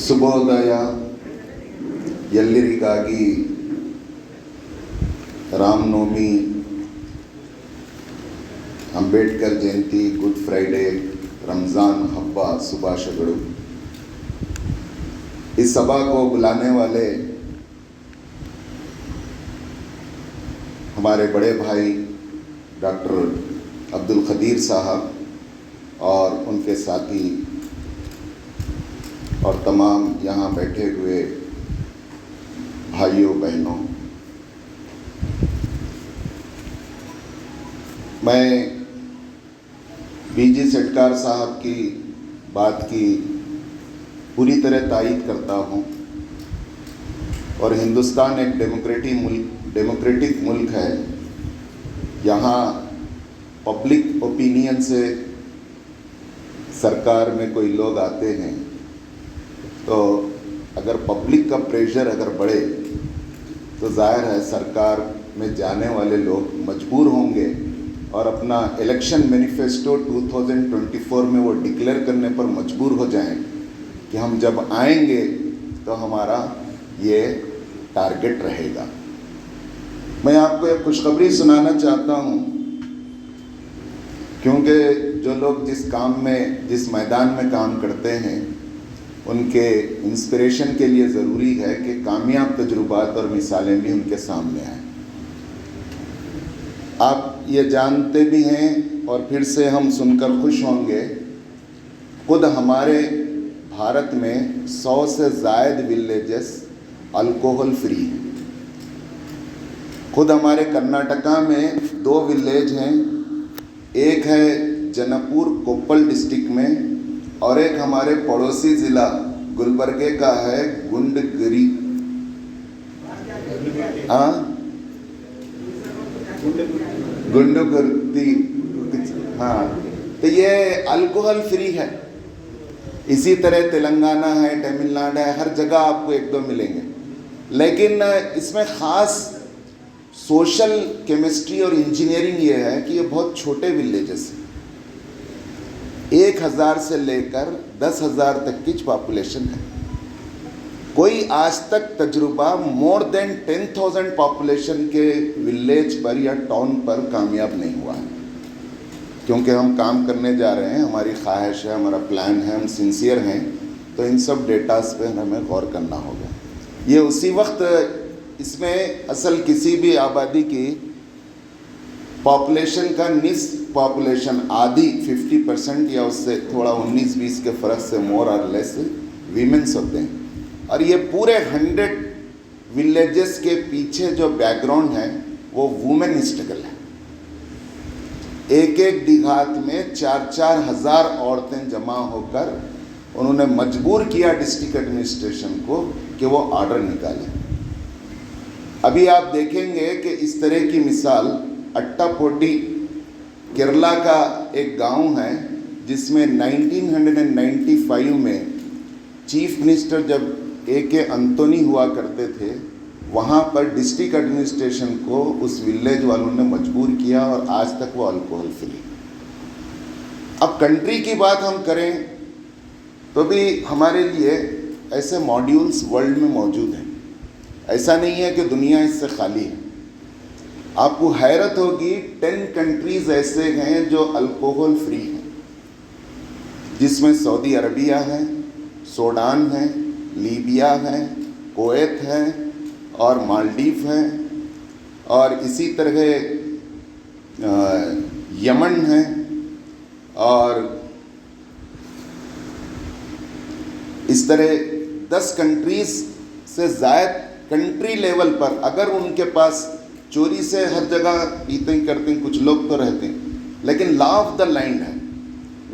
ಶುಭೋದಯ ಎಲ್ಲರಿಗಾಗಿ ರಾಮನವಮಿ, ಅಂಬೇಡ್ಕರ್ ಜಯಂತಿ, ಗುಡ್ ಫ್ರೈडे, रमज़ान हब्बा शुभाशयಗಳು। इस सभा को बुलाने वाले हमारे बड़े भाई डॉक्टर अब्दुल खदीर साहब और उनके साथी और तमाम यहाँ बैठे हुए भाइयों बहनों, मैं बीजी सेठकार साहब की बात की पूरी तरह तायीद करता हूँ। और हिंदुस्तान एक डेमोक्रेटिक मुल्क है। यहाँ पब्लिक ओपिनियन से सरकार में कोई लोग आते हैं तो अगर पब्लिक का प्रेशर अगर बढ़े तो जाहिर है सरकार में जाने वाले लोग मजबूर होंगे और अपना इलेक्शन मैनिफेस्टो 2024 में वो डिक्लेयर करने पर मजबूर हो जाएं कि हम जब आएंगे तो हमारा ये टारगेट रहेगा। मैं आपको एक खुशखबरी सुनाना चाहता हूँ, क्योंकि जो लोग जिस मैदान में काम करते हैं उनके इंस्पिरेशन के लिए ज़रूरी है कि कामयाब तजुर्बात और मिसालें भी उनके सामने आएँ। आप ये जानते भी हैं और फिर से हम सुनकर खुश होंगे, खुद हमारे भारत में 100 से ज़ायद विलेजेस अल्कोहल फ्री हैं। खुद हमारे कर्नाटका में 2 विलेज हैं, एक है जनकपुर कोप्पल डिस्ट्रिक्ट में और एक हमारे पड़ोसी ज़िला गुलबर्गे का है गुंडगिरी। गुंडगिरी, हाँ, तो ये अल्कोहल फ्री है। इसी तरह तेलंगाना है, तमिलनाडु है, हर जगह आपको 1-2 मिलेंगे। लेकिन इसमें ख़ास सोशल केमिस्ट्री और इंजीनियरिंग ये है कि ये बहुत छोटे विलेजेस हैं। 1000 से लेकर 10,000 तक की पॉपुलेशन है। कोई आज तक तजुर्बा मोर देन 10,000 पॉपुलेशन के विलेज पर या टाउन पर कामयाब नहीं हुआ है। क्योंकि हम काम करने जा रहे हैं, हमारी ख्वाहिश है, हमारा प्लान है, हम सिंसियर हैं, तो इन सब डेटास पे हमें गौर करना होगा। ये उसी वक्त इसमें असल किसी भी आबादी की पॉपुलेशन का निस्फ पॉपुलेशन आधी 50% या उससे थोड़ा 19-20 के फ़र्क से मोर और लेस वीमेंस होते हैं। और ये पूरे 100 विलेजेस के पीछे जो बैकग्राउंड है वो वुमेन स्ट्रगल है। एक देहात में 4-4 हज़ार औरतें जमा होकर उन्होंने मजबूर किया डिस्ट्रिक्ट एडमिनिस्ट्रेशन को कि वो ऑर्डर निकालें। अभी आप देखेंगे कि इस तरह की मिसाल अट्टापोटी केरला का एक गांव है, जिसमें 1995 में चीफ मिनिस्टर जब A.K. अंतोनी हुआ करते थे, वहाँ पर डिस्ट्रिक्ट एडमिनिस्ट्रेशन को उस विलेज वालों ने मजबूर किया और आज तक वो अल्कोहल फ्री। अब कंट्री की बात हम करें तो भी हमारे लिए ऐसे मॉड्यूल्स वर्ल्ड में मौजूद हैं। ऐसा नहीं है कि दुनिया इससे खाली है। आपको हैरत होगी, 10 कंट्रीज़ ऐसे हैं जो अल्कोहल फ्री हैं, जिसमें सऊदी अरबिया है, सूडान है, लीबिया है, कुवैत है और मालदीव है, और इसी तरह यमन है, और इस तरह 10 कंट्रीज़ से ज़ायद कंट्री लेवल पर अगर उनके पास चोरी से हर जगह पीते ही करते हैं, कुछ लोग तो रहते हैं, लेकिन लॉ ऑफ द लैंड है,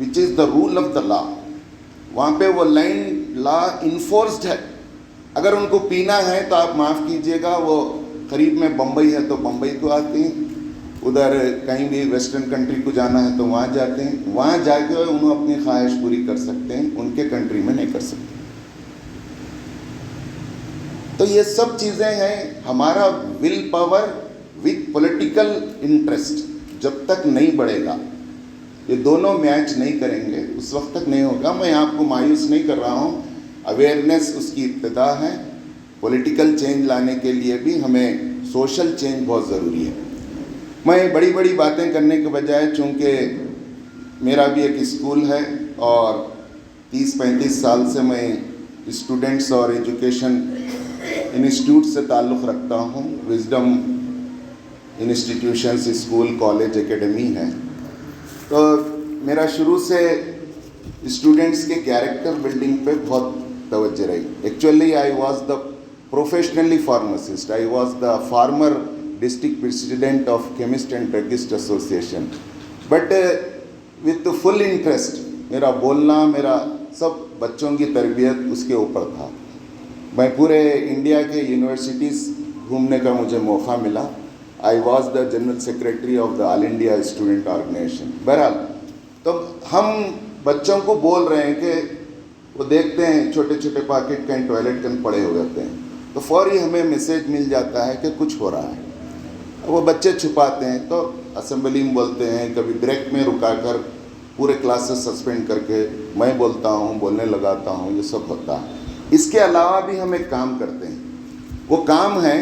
which is the rule of the law. वहाँ पे वो लैंड लॉ इन्फोर्स्ड है। अगर उनको पीना है तो आप माफ़ कीजिएगा, वो करीब में बम्बई है तो बम्बई को आते हैं, उधर कहीं भी वेस्टर्न कंट्री को जाना है तो वहाँ जाते हैं, वहाँ जाके उन्हें अपनी ख्वाहिश पूरी कर सकते हैं, उनके कंट्री में नहीं कर सकते। तो ये सब चीज़ें हैं। हमारा will power with political interest जब तक नहीं बढ़ेगा, ये दोनों मैच नहीं करेंगे, उस वक्त तक नहीं होगा। मैं आपको मायूस नहीं कर रहा हूँ, अवेयरनेस उसकी इब्तिदा है। पॉलिटिकल चेंज लाने के लिए भी हमें सोशल चेंज बहुत ज़रूरी है। मैं बड़ी बड़ी बातें करने के बजाय, चूँकि मेरा भी एक स्कूल है और 30-35 साल से मैं स्टूडेंट्स और एजुकेशन इंस्टीट्यूट से ताल्लुक़ रखता हूँ। Wisdom institutions, school, college, academy है। तो मेरा शुरू से स्टूडेंट्स के कैरेक्टर बिल्डिंग पे बहुत तवज्जो रही। Actually I was the professionally pharmacist, I was the farmer district president of chemist and druggist association, but with full interest मेरा बोलना, मेरा सब बच्चों की तरबियत उसके ऊपर था। मैं पूरे इंडिया के यूनिवर्सिटीज़ घूमने का मुझे मौका मिला। I was the general secretary of the All India Student Organisation. बहरहाल, तो हम बच्चों को बोल रहे हैं कि वो देखते हैं छोटे छोटे पॉकेट कहीं टॉयलेट कहीं पड़े हो जाते हैं, तो फौरी हमें मैसेज मिल जाता है कि कुछ हो रहा है। वो बच्चे छुपाते हैं, तो असेंबली में बोलते हैं, कभी ब्रेक में रुकाकर पूरे क्लासेस सस्पेंड करके मैं बोलता हूँ, बोलने लगाता हूँ, ये सब होता है। इसके अलावा भी हम एक काम करते हैं। वो काम है,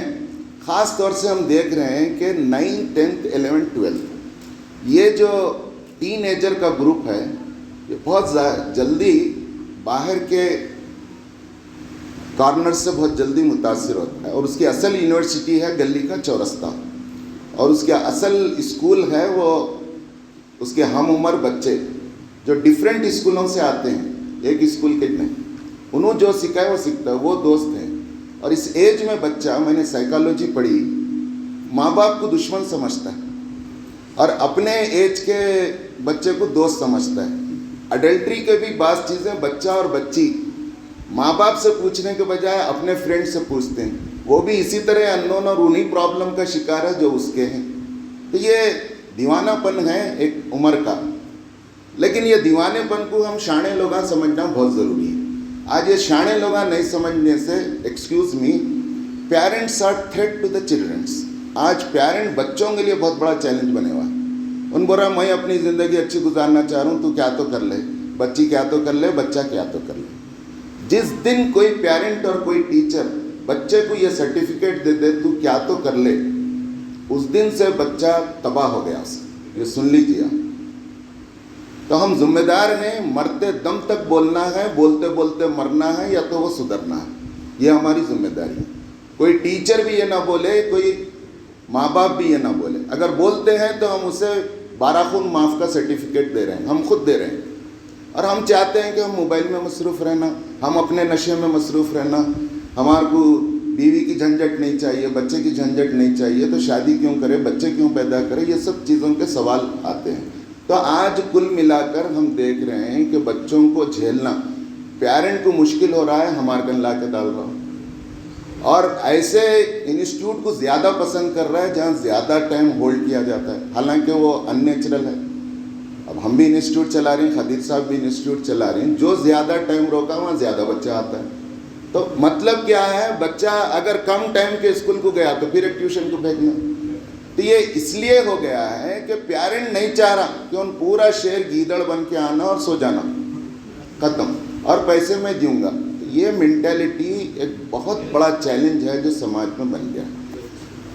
ख़ास तौर से हम देख रहे हैं कि 9th, 10th, 11th, 12th ये जो टीनेजर का ग्रुप है, ये बहुत जल्दी बाहर के कॉर्नर से बहुत जल्दी मुतासिर होता है। और उसकी असल यूनिवर्सिटी है गली का चौरस्ता, और उसका असल स्कूल है वो उसके हम उम्र बच्चे जो डिफरेंट स्कूलों से आते हैं, एक स्कूल के नहीं, उन्होंने जो सीखा है वो सीखता है, वो दोस्त हैं। और इस एज में बच्चा, मैंने साइकोलॉजी पढ़ी, माँ बाप को दुश्मन समझता है और अपने एज के बच्चे को दोस्त समझता है। अडल्ट्री के भी बात चीज़ें बच्चा और बच्ची माँ बाप से पूछने के बजाय अपने फ्रेंड से पूछते हैं, वो भी इसी तरह अननोन और उन्हीं प्रॉब्लम का शिकार है जो उसके हैं। तो ये दीवानापन है एक उम्र का, लेकिन ये दीवानेपन को हम शाणे लोग समझना बहुत ज़रूरी है। आज ये शाणे लोग नहीं समझने से, excuse me, parents are threat to the childrens. आज पेरेंट बच्चों के लिए बहुत बड़ा चैलेंज बने हुआ है। उन बोला मैं अपनी ज़िंदगी अच्छी गुजारना चाह रहा हूँ, तू क्या तो कर ले, बच्ची क्या तो कर ले, बच्चा क्या तो कर ले। जिस दिन कोई पेरेंट और कोई टीचर बच्चे को ये सर्टिफिकेट दे दे तू क्या तो कर ले, उस दिन से बच्चा तबाह हो गया। ये सुन लीजिए। तो हम जिम्मेदार हैं, मरते दम तक बोलना है, बोलते बोलते मरना है, या तो वो सुधरना है। ये हमारी जिम्मेदारी है। कोई टीचर भी ये ना बोले, कोई माँ बाप भी ये ना बोले। अगर बोलते हैं तो हम उसे 12 खून माफ़ का सर्टिफिकेट दे रहे हैं, हम खुद दे रहे हैं। और हम चाहते हैं कि हम मोबाइल में मसरूफ़ रहना, हम अपने नशे में मसरूफ़ रहना, हमारे को बीवी की झंझट नहीं चाहिए, बच्चे की झंझट नहीं चाहिए, तो शादी क्यों करें, बच्चे क्यों पैदा करें, ये सब चीज़ों के सवाल आते हैं। तो आज कुल मिलाकर हम देख रहे हैं कि बच्चों को झेलना पेरेंट को मुश्किल हो रहा है, हमारे कन ला के डाल रहा हूँ। और ऐसे इंस्टीट्यूट को ज़्यादा पसंद कर रहा है जहाँ ज़्यादा टाइम होल्ड किया जाता है, हालांकि वो अननेचुरल है। अब हम भी इंस्टीट्यूट चला रहे हैं, खदीर साहब भी इंस्टीट्यूट चला रहे हैं, जो ज़्यादा टाइम रोका वहाँ ज़्यादा बच्चा आता है। तो मतलब क्या है, बच्चा अगर कम टाइम के स्कूल को गया तो फिर एक ट्यूशन को भेजना। तो ये इसलिए हो गया है कि पेरेंट नहीं चाह रहा कि उन पूरा शहर गीदड़ बन के आना और सो जाना, ख़त्म, और पैसे मैं दूंगा। ये मेंटालिटी एक बहुत बड़ा चैलेंज है जो समाज में बन गया।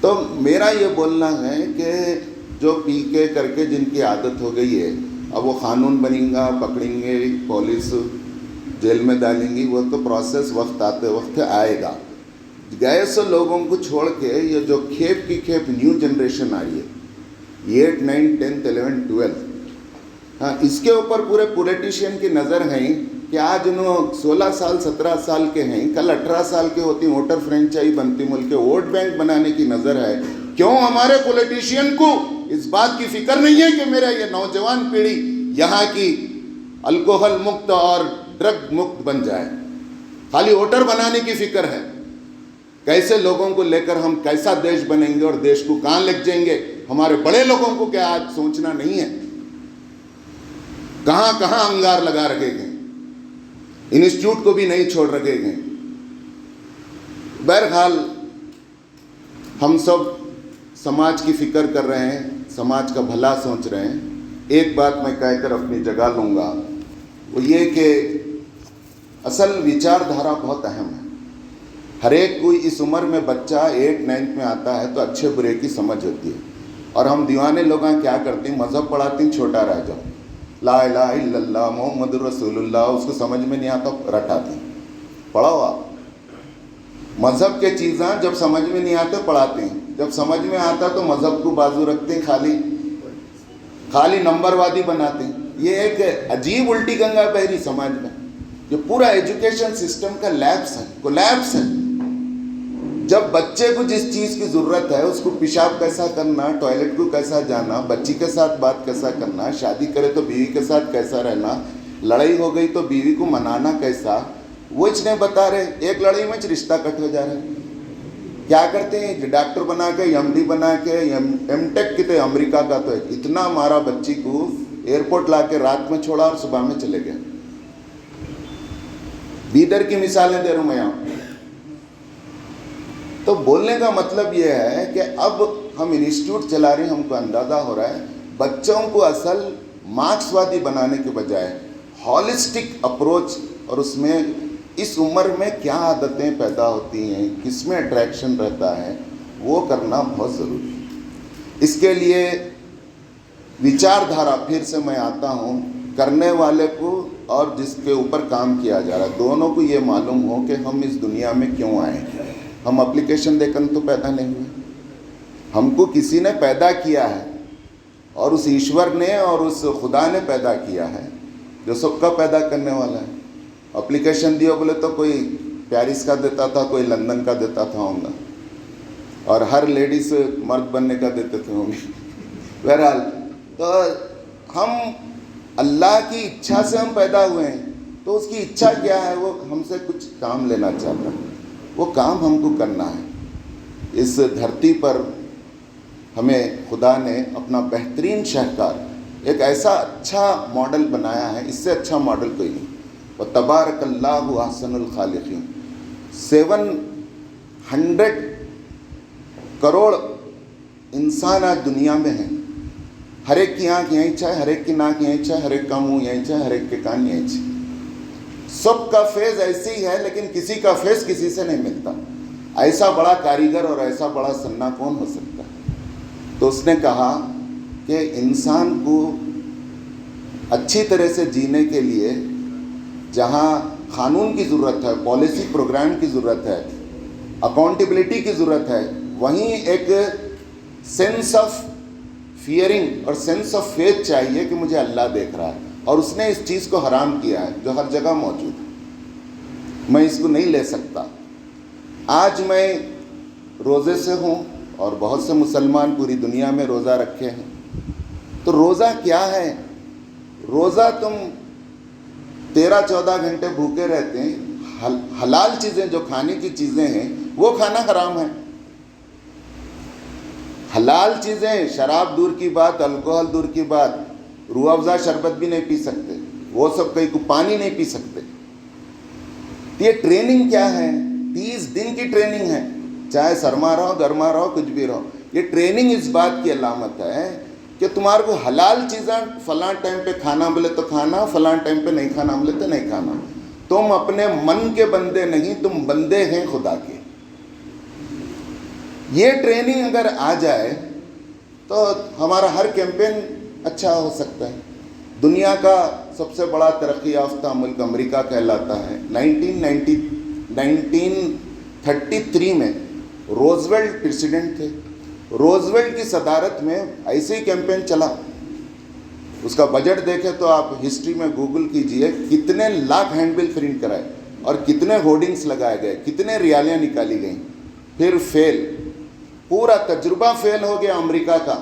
तो मेरा ये बोलना है कि जो पी के करके जिनकी आदत हो गई है, अब वो कानून बनेगा, पकड़ेंगे, पुलिस जेल में डालेंगी, वो तो प्रोसेस वक्त आते वक्त आएगा। गए सो लोगों को छोड़ के ये जो खेप की खेप न्यू जनरेशन आ रही है, 8, 9, 10, 11, 12, हाँ, इसके ऊपर पूरे पॉलिटिशियन की नज़र है कि आज उन्होंने 16 साल 17 साल के हैं, कल 18 साल के होती वोटर फ्रेंचाइज बनती, मुल्क के वोट बैंक बनाने की नज़र है। क्यों हमारे पॉलिटिशियन को इस बात की फिक्र नहीं है कि मेरा ये नौजवान पीढ़ी यहाँ की अल्कोहल मुक्त और ड्रग मुक्त बन जाए? खाली वोटर बनाने की फिक्र है। कैसे लोगों को लेकर हम कैसा देश बनेंगे और देश को कहाँ ले जाएंगे, हमारे बड़े लोगों को क्या आज सोचना नहीं है? कहाँ कहाँ अंगार लगा रखे गए, इंस्टीट्यूट को भी नहीं छोड़ रखे गए। बहरहाल हम सब समाज की फिक्र कर रहे हैं, समाज का भला सोच रहे हैं। एक बात मैं कहकर अपनी जगह लूँगा, वो ये कि असल विचारधारा बहुत अहम है। हर एक कोई इस उम्र में बच्चा 8-9 में आता है तो अच्छे बुरे की समझ होती है, और हम दीवाने लोग क्या करते हैं, मज़हब पढ़ाते हैं, छोटा रह जाओ, ला इलाहा इल्लल्लाह मोहम्मदुर रसूलुल्लाह, उसको समझ में नहीं आता रटाते हैं। पढ़ाओ आप मज़हब के चीज़ें, जब समझ में नहीं आते पढ़ाते हैं, जब समझ में आता तो मज़हब को बाजू रखते हैं, खाली नंबरवादी बनाते हैं। ये एक अजीब उल्टी गंगा बह रही समाज में। जो पूरा एजुकेशन सिस्टम का कोलैप्स है। जब बच्चे को जिस चीज़ की ज़रूरत है, उसको पेशाब कैसा करना, टॉयलेट को कैसा जाना, बच्ची के साथ बात कैसा करना, शादी करे तो बीवी के साथ कैसा रहना, लड़ाई हो गई तो बीवी को मनाना कैसा, वो इसने बता रहे। एक लड़ाई में रिश्ता कट हो जा रहा है। क्या करते हैं, डॉक्टर बना के, एमडी बना के, एमटेक कितने अमेरिका का तो इतना मारा बच्ची को, एयरपोर्ट ला के रात में छोड़ा और सुबह में चले गए। बीदर की मिसालें दे रहा हूं मैं यहाँ। तो बोलने का मतलब यह है कि अब हम इंस्टीट्यूट चला रहे हैं, हमको अंदाज़ा हो रहा है बच्चों को असल मार्क्सवादी बनाने के बजाय हॉलिस्टिक अप्रोच, और उसमें इस उम्र में क्या आदतें पैदा होती हैं, किसमें अट्रैक्शन रहता है, वो करना बहुत ज़रूरी है। इसके लिए विचारधारा, फिर से मैं आता हूँ, करने वाले को और जिसके ऊपर काम किया जा रहा है, दोनों को ये मालूम हो कि हम इस दुनिया में क्यों आए। हम एप्लीकेशन देकर तो पैदा नहीं हुए, हमको किसी ने पैदा किया है, और उस ईश्वर ने और उस खुदा ने पैदा किया है जो सबका पैदा करने वाला है। एप्लीकेशन दियो बोले तो कोई पेरिस का देता था, कोई लंदन का देता था होगा, और हर लेडीज मर्द बनने का देते थे होंगे। बहरहाल, तो हम अल्लाह की इच्छा से हम पैदा हुए हैं, तो उसकी इच्छा क्या है, वो हमसे कुछ काम लेना चाहता है, वो काम हमको करना है। इस धरती पर हमें खुदा ने अपना बेहतरीन शाहकार, एक ऐसा अच्छा मॉडल बनाया है, इससे अच्छा मॉडल कोई नहीं। व तबारकल्लाहु अहसनुल खालिकीन। 700 करोड़ इंसान आज दुनिया में हैं। हर एक की आँख यहीं चाहे, हर एक की नाक यहीं चाहे, हर एक का मुंह यहीं चाहे, हर एक के कान यहीं चाहे। सबका फेस ऐसे ही है, लेकिन किसी का फेस किसी से नहीं मिलता। ऐसा बड़ा कारीगर और ऐसा बड़ा सन्ना कौन हो सकता है। तो उसने कहा कि इंसान को अच्छी तरह से जीने के लिए जहाँ कानून की ज़रूरत है, पॉलिसी प्रोग्राम की ज़रूरत है, अकाउंटेबिलिटी की ज़रूरत है, वहीं एक सेंस ऑफ फियरिंग और सेंस ऑफ फेथ चाहिए कि मुझे अल्लाह देख रहा है, और उसने इस चीज़ को हराम किया है जो हर जगह मौजूद है। मैं इसको नहीं ले सकता। आज मैं रोज़े से हूँ और बहुत से मुसलमान पूरी दुनिया में रोज़ा रखे हैं। तो रोज़ा क्या है? रोज़ा तुम 13-14 घंटे भूखे रहते हैं, हलाल चीज़ें जो खाने की चीज़ें हैं वो खाना हराम है। हलाल चीज़ें, शराब दूर की बात, अल्कोहल दूर की बात, रूह अफ़ज़ा शरबत भी नहीं पी सकते, वो सब कहीं को पानी नहीं पी सकते। तो ये ट्रेनिंग क्या है? 30 दिन की ट्रेनिंग है, चाहे शर्मा रहो, गर्मा रहो, कुछ भी रहो। ये ट्रेनिंग इस बात की अलामत है कि तुम्हारे को हलाल चीज़ें फलां टाइम पे खाना बोले तो खाना, फलां टाइम पे नहीं खाना बोले तो नहीं खाना। तुम अपने मन के बंदे नहीं, तुम बंदे हैं खुदा के। ये ट्रेनिंग अगर आ जाए तो हमारा हर कैंपेन अच्छा हो सकता है। दुनिया का सबसे बड़ा तरक्की याफ्ता मुल्क अमेरिका कहलाता है। 1933 में रोजवेल्ट प्रेसिडेंट थे। रोजवेल्ट की सदारत में ऐसे ही कैंपेन चला। उसका बजट देखें तो आप हिस्ट्री में गूगल कीजिए, कितने लाख हैंडबिल प्रिंट कराए और कितने होर्डिंग्स लगाए गए, कितने रियालियाँ निकाली गई। फिर फेल, पूरा तजुर्बा फेल हो गया अमेरिका का।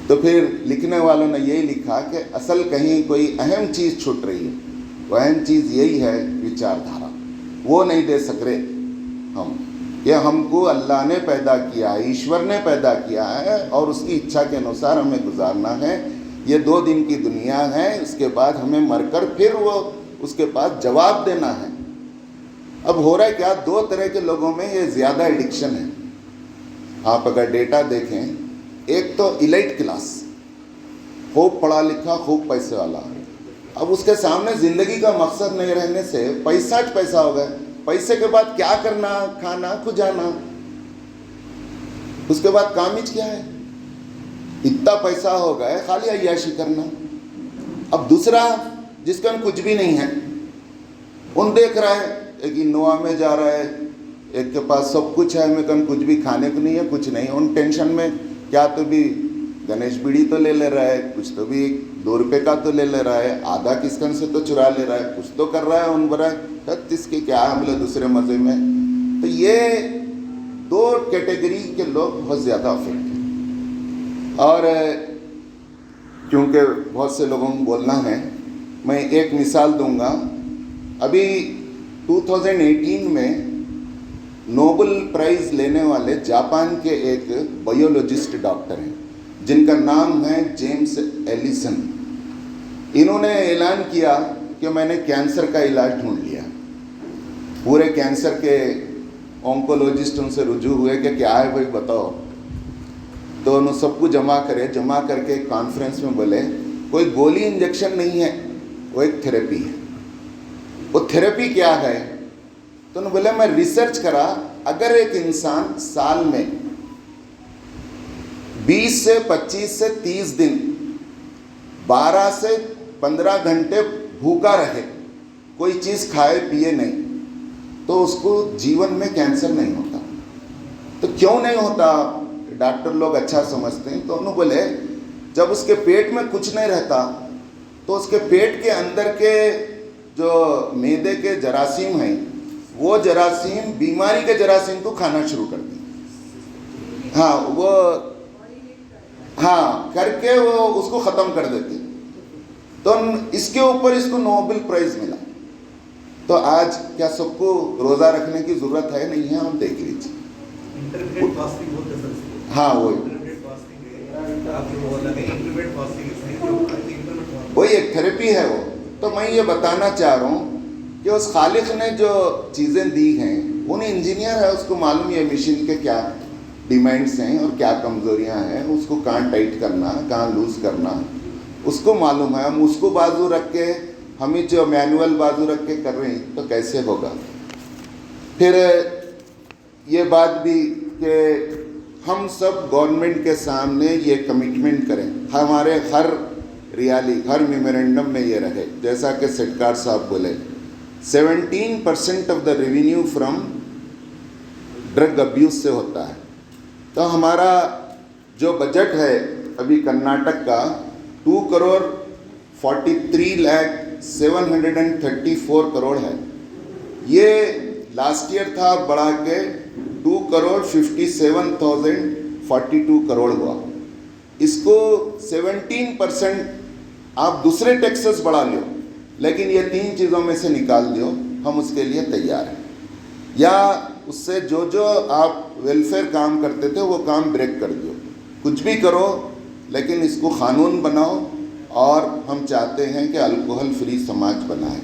तो फिर लिखने वालों ने यही लिखा कि असल कहीं कोई अहम चीज़ छूट रही है। वो अहम चीज़ यही है विचारधारा। वो नहीं दे सक रहे हम। ये हमको अल्लाह ने पैदा किया है, ईश्वर ने पैदा किया है, और उसकी इच्छा के अनुसार हमें गुजारना है। ये 2 दिन की दुनिया है, उसके बाद हमें मरकर फिर वो उसके पास जवाब देना है। अब हो रहा है क्या, 2 तरह के लोगों में ये ज़्यादा एडिक्शन है। आप अगर डेटा देखें, एक तो इलाइट क्लास, खूब पढ़ा लिखा, खूब पैसे वाला, अब उसके सामने ज़िंदगी का मकसद नहीं रहने से पैसा पैसा हो गया। पैसे के बाद क्या करना, खाना खुजाना, उसके बाद काम ही क्या है? इतना पैसा हो गया खाली अय्याशी करना। अब दूसरा जिसका कुछ भी नहीं है, उन देख रहा है एक इनोवा में जा रहा है, एक के पास सब कुछ है, मेरे कुछ भी खाने को नहीं है, कुछ नहीं, उन टेंशन में क्या तो भी गणेश बीड़ी तो ले रहा है, कुछ तो भी 2 रुपये का तो ले रहा है, आधा किसकन से तो चुरा ले रहा है, कुछ तो कर रहा है, उन बरा इसके क्या हम लोग दूसरे मज़े में। तो ये 2 कैटेगरी के लोग बहुत ज़्यादा अफेक्ट हैं। और क्योंकि बहुत से लोगों को बोलना है, मैं एक मिसाल दूंगा। अभी 2018 में नोबेल प्राइज़ लेने वाले जापान के एक बायोलॉजिस्ट डॉक्टर हैं जिनका नाम है जेम्स एलिसन। इन्होंने ऐलान किया कि मैंने कैंसर का इलाज ढूंढ लिया। पूरे कैंसर के ऑन्कोलॉजिस्ट उनसे रुजू हुए कि क्या है भाई बताओ, तो उन्होंने सबको जमा करके एक कॉन्फ्रेंस में बोले कोई गोली इंजेक्शन नहीं है, वो एक थेरेपी है। वो थेरेपी क्या है? तो उन्होंने बोले मैं रिसर्च करा, अगर एक इंसान साल में 20 से 25 से 30 दिन 12 से 15 घंटे भूखा रहे, कोई चीज़ खाए पिए नहीं, तो उसको जीवन में कैंसर नहीं होता। तो क्यों नहीं होता? डॉक्टर लोग अच्छा समझते हैं। तो उन्होंने बोले जब उसके पेट में कुछ नहीं रहता तो उसके पेट के अंदर के जो मैदे के जरासीम हैं, वो जरासीम बीमारी के जरासीम को खाना शुरू कर दी। हाँ, वो हाँ करके वो उसको ख़त्म कर देती। तो इसके ऊपर इसको नोबेल प्राइज़ मिला। तो आज क्या सबको रोज़ा रखने की ज़रूरत है? नहीं है, हम देख लीजिए। हाँ वही एक थेरेपी है वो। तो मैं ये बताना चाह रहा हूँ कि उस खालिक ने जो चीज़ें दी हैं, उन इंजीनियर है, उसको मालूम है मशीन के क्या डिमांड्स हैं और क्या कमज़ोरियाँ हैं, उसको कहाँ टाइट करना, कहाँ लूज़ करना, उसको मालूम है। हम उसको बाजू रख के, हम ही जो मैनुअल बाजू रख के कर रहे हैं, तो कैसे होगा? फिर ये बात भी कि हम सब गवर्नमेंट के सामने ये कमिटमेंट करें, हमारे हर रियाली, हर मेमोरेंडम में ये रहे, जैसा कि सेठकार साहब बोले 17% of the revenue from drug abuse से होता है। तो हमारा जो बजट है अभी कर्नाटक का 2,43,734 करोड़ है। ये लास्ट ईयर था, बढ़ा के 2,57,042 करोड़ हुआ। इसको 17% आप दूसरे टैक्सेस बढ़ा लो, लेकिन ये 3 चीज़ों में से निकाल दो, हम उसके लिए तैयार हैं। या उससे जो आप वेलफेयर काम करते थे वो काम ब्रेक कर दो, कुछ भी करो, लेकिन इसको कानून बनाओ। और हम चाहते हैं कि अल्कोहल फ्री समाज बनाएं।